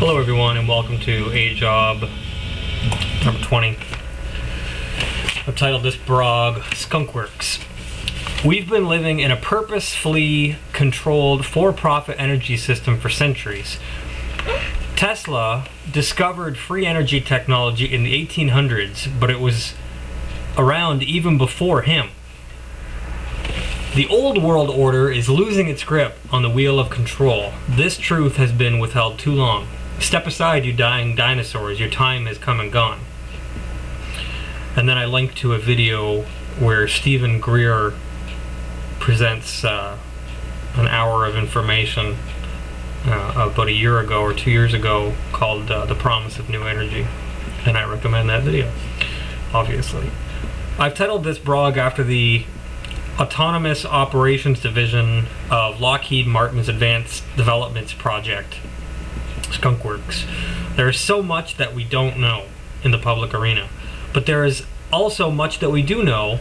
Hello everyone and welcome to AJOB number 20. I've titled this blog Skunk Works. We've been living in a purposefully controlled for-profit energy system for centuries. Tesla discovered free energy technology in the 1800s, but it was around even before him. The old world order is losing its grip on the wheel of control. This truth has been withheld too long. Step aside, you dying dinosaurs. Your time has come and gone. And then I linked to a video where Stephen Greer presents an hour of information about a year ago or 2 years ago called The Promise of New Energy. And I recommend that video, obviously. I've titled this blog after the Autonomous Operations Division of Lockheed Martin's Advanced Developments Project, Skunk Works. There is so much that we don't know in the public arena, but there is also much that we do know,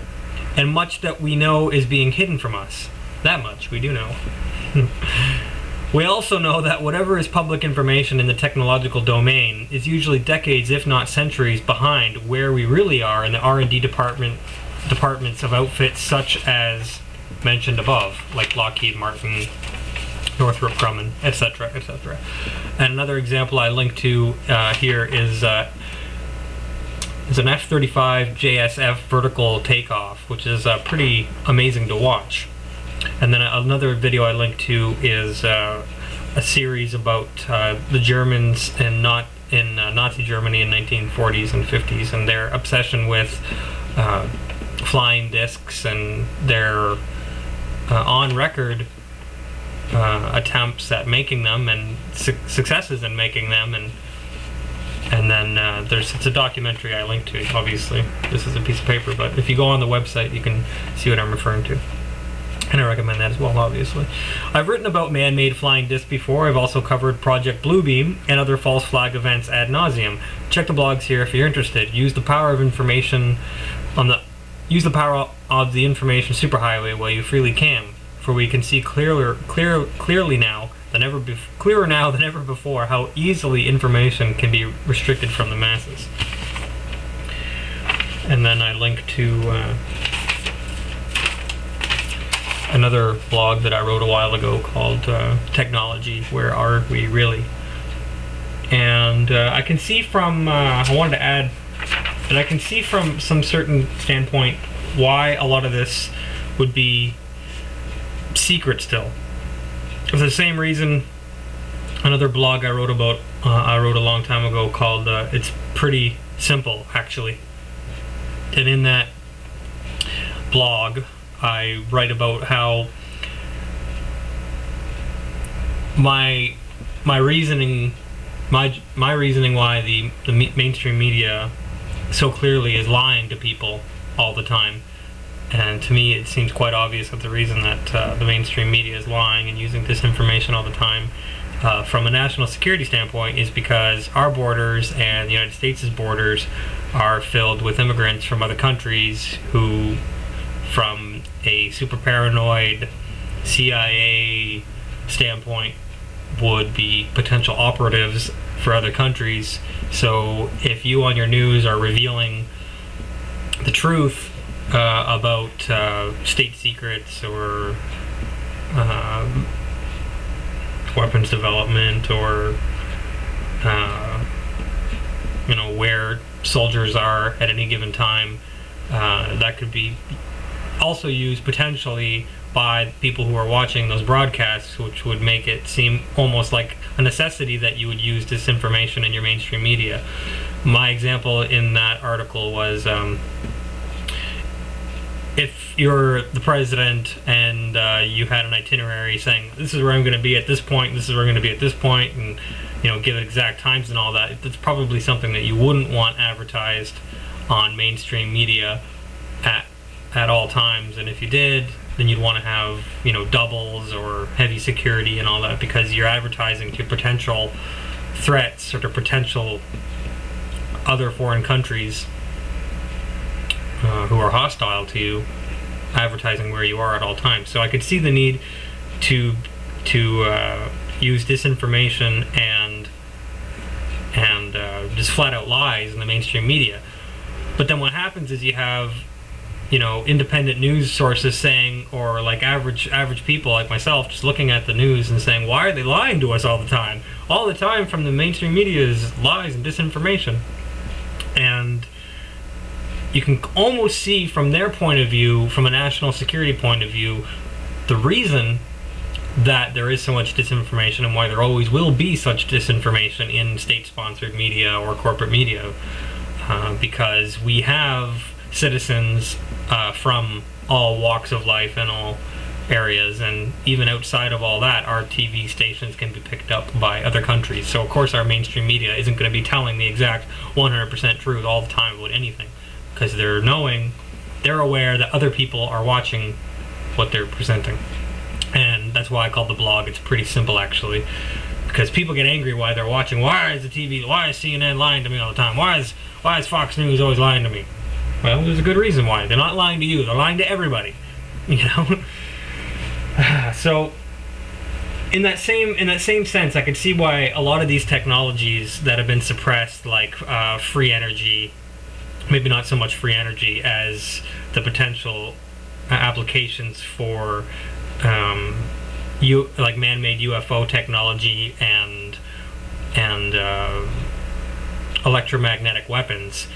and much that we know is being hidden from us. That much we do know. We also know that whatever is public information in the technological domain is usually decades, if not centuries, behind where we really are in the R&D departments of outfits such as mentioned above, like Lockheed Martin, Northrop Grumman, etc., etc. And another example I linked to here is an F-35 JSF vertical takeoff, which is pretty amazing to watch. And then another video I linked to is a series about the Germans and Nazi Germany in 1940s and 50s, and their obsession with flying discs and their on-record attempts at making them and successes in making them, and then it's a documentary I linked to. Obviously, this is a piece of paper, but if you go on the website, you can see what I'm referring to. And I recommend that as well, obviously. I've written about man-made flying discs before. I've also covered Project Bluebeam and other false flag events ad nauseum. Check the blogs here if you're interested. Use the power of information use the power of the information superhighway while you freely can, for we can see clearer now than ever before how easily information can be restricted from the masses. And then I link to another blog that I wrote a while ago called Technology, Where Are We Really? And I can see from, I wanted to add that I can see from some certain standpoint why a lot of this would be secret still. For the same reason, another blog I wrote a long time ago called It's Pretty Simple, actually. And in that blog, I write about how my reasoning why the mainstream media so clearly is lying to people all the time. And to me, it seems quite obvious that the reason that the mainstream media is lying and using disinformation all the time from a national security standpoint is because our borders and the United States' borders are filled with immigrants from other countries who, from a super paranoid CIA standpoint, would be potential operatives for other countries. So if you on your news are revealing the truth about state secrets or weapons development or where soldiers are at any given time, that could be also used potentially by people who are watching those broadcasts, which would make it seem almost like a necessity that you would use disinformation in your mainstream media. My example in that article was if you're the president and you had an itinerary saying this is where I'm going to be at this point, this is where I'm going to be at this point, and give exact times and all that, it's probably something that you wouldn't want advertised on mainstream media at all times. And if you did, then you'd want to have doubles or heavy security and all that, because you're advertising to potential threats or to potential other foreign countries who are hostile to you, advertising where you are at all times. So I could see the need to use disinformation and just flat out lies in the mainstream media. But then what happens is you have, you know, independent news sources saying, or like average people like myself just looking at the news and saying, why are they lying to us all the time? All the time from the mainstream media is lies and disinformation. And you can almost see from their point of view, from a national security point of view, the reason that there is so much disinformation and why there always will be such disinformation in state-sponsored media or corporate media, because we have citizens from all walks of life and all areas, and even outside of all that, our TV stations can be picked up by other countries. So of course our mainstream media isn't going to be telling the exact 100% truth all the time about anything, because they're aware that other people are watching what they're presenting. And that's why I called the blog. It's pretty simple, actually, because people get angry why they're watching. Why is CNN lying to me all the time? Why is Fox News always lying to me? Well, there's a good reason why. They're not lying to you. They're lying to everybody. You know. So, in that same sense, I can see why a lot of these technologies that have been suppressed, like free energy, maybe not so much free energy as the potential applications for like man-made UFO technology and electromagnetic weapons.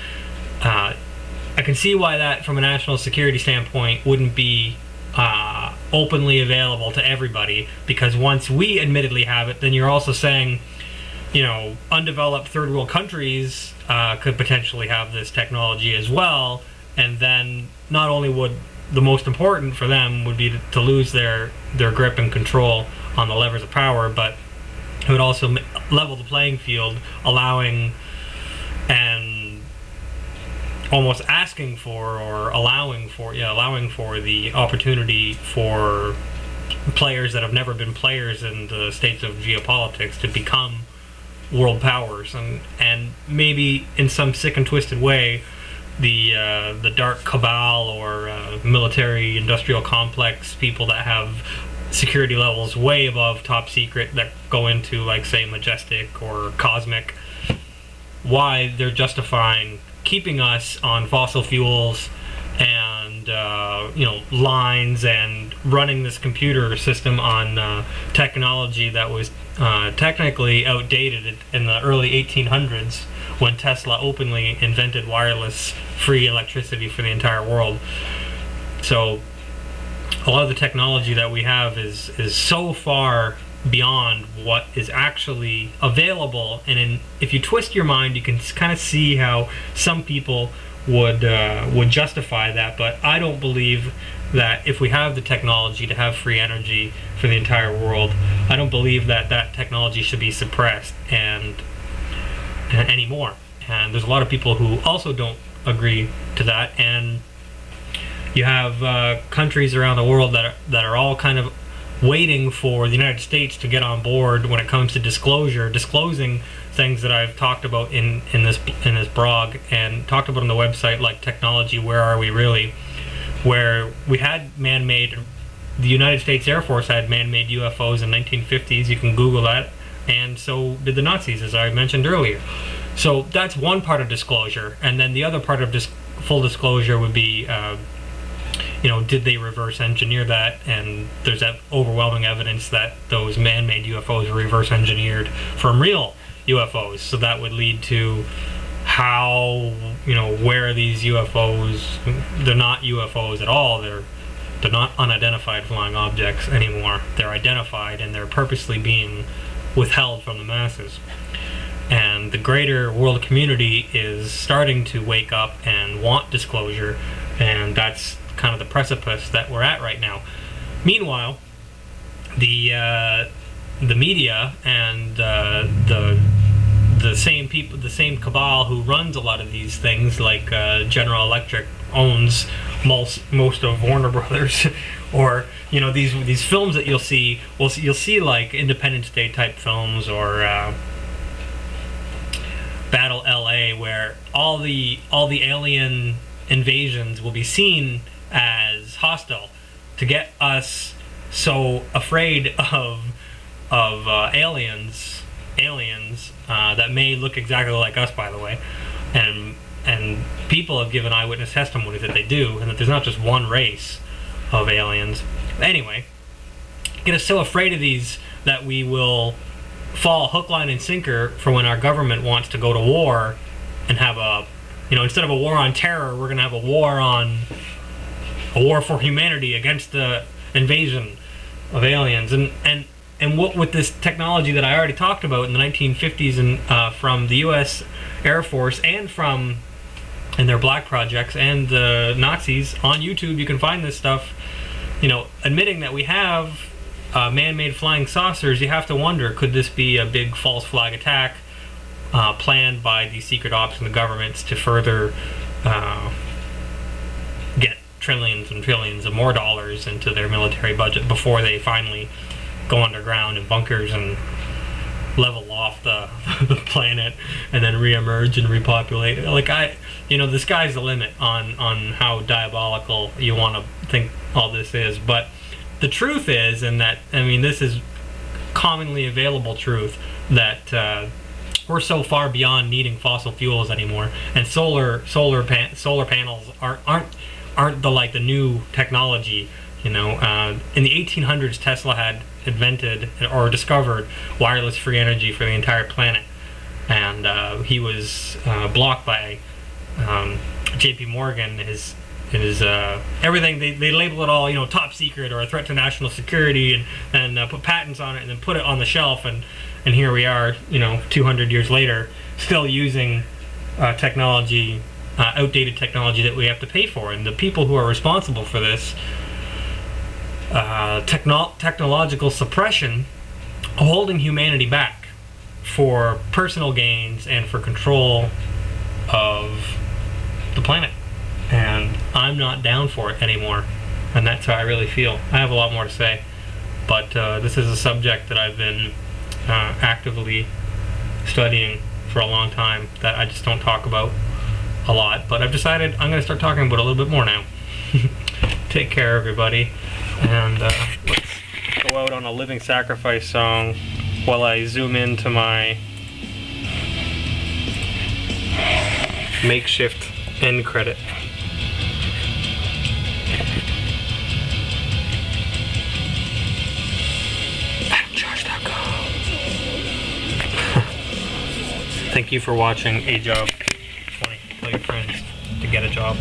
I can see why that, from a national security standpoint, wouldn't be openly available to everybody, because once we admittedly have it, then you're also saying, you know, undeveloped third world countries could potentially have this technology as well, and then not only would the most important for them would be to lose their grip and control on the levers of power, but it would also level the playing field, allowing and almost asking for, or allowing for the opportunity for players that have never been players in the states of geopolitics to become world powers, and maybe in some sick and twisted way the dark cabal or military industrial complex people that have security levels way above top secret that go into, like, say, majestic or cosmic, why they're justifying keeping us on fossil fuels and lines, and running this computer system on technology that was technically outdated in the early 1800s, when Tesla openly invented wireless free electricity for the entire world. So a lot of the technology that we have is so far beyond what is actually available, and if you twist your mind, you can kind of see how some people would justify that. But I don't believe that if we have the technology to have free energy for the entire world, I don't believe that technology should be suppressed and anymore. And there's a lot of people who also don't agree to that, and you have countries around the world that are all kind of waiting for the United States to get on board when it comes to disclosing things that I've talked about in this blog and talked about on the website, like Technology, Where Are We Really?, where we had man-made, the United States Air Force had man-made UFOs in 1950s. You can Google that, and so did the Nazis, as I mentioned earlier. So that's one part of disclosure, and then the other part of full disclosure would be, did they reverse engineer that? And there's that overwhelming evidence that those man-made UFOs were reverse engineered from real UFOs. So that would lead to how, where these UFOs, they're not UFOs at all. They're not unidentified flying objects anymore. They're identified, and they're purposely being withheld from the masses. And the greater world community is starting to wake up and want disclosure, and that's kind of the precipice that we're at right now. Meanwhile, the media and the same people, the same cabal who runs a lot of these things, like General Electric owns most of Warner Brothers, or these films that you'll see like Independence Day type films, or Battle LA, where all the alien invasions will be seen as hostile, to get us so afraid of aliens aliens that may look exactly like us, by the way, and people have given eyewitness testimony that they do, and that there's not just one race of aliens. Anyway, get us so afraid of these that we will fall hook, line, and sinker for when our government wants to go to war and have a, instead of a war on terror, we're going to have a war for humanity against the invasion of aliens. And what with this technology that I already talked about in the 1950s and from the U.S. Air Force and from in their black projects and the Nazis on YouTube, you can find this stuff. Admitting that we have man-made flying saucers, you have to wonder, could this be a big false flag attack planned by the secret ops and the governments to further get trillions and trillions of more dollars into their military budget before they finally go underground in bunkers and level off the planet and then re-emerge and repopulate? The sky's the limit on how diabolical you want to think all this is. But the truth is, this is commonly available truth, that we're so far beyond needing fossil fuels anymore, and solar panels aren't the new technology. In the 1800s, Tesla had invented or discovered wireless free energy for the entire planet, and he was blocked by J.P. Morgan. His everything, they label it all top secret or a threat to national security, and put patents on it, and then put it on the shelf, and here we are 200 years later still using technology, outdated technology that we have to pay for. And the people who are responsible for this technological suppression are holding humanity back for personal gains and for control of the planet. And I'm not down for it anymore, and that's how I really feel. I have a lot more to say, but this is a subject that I've been actively studying for a long time that I just don't talk about a lot, but I've decided I'm going to start talking about it a little bit more now. Take care, everybody, and let's go out on a living sacrifice song while I zoom into my makeshift end credit. Thank you for watching AJOB 20. Tell your friends to get a job.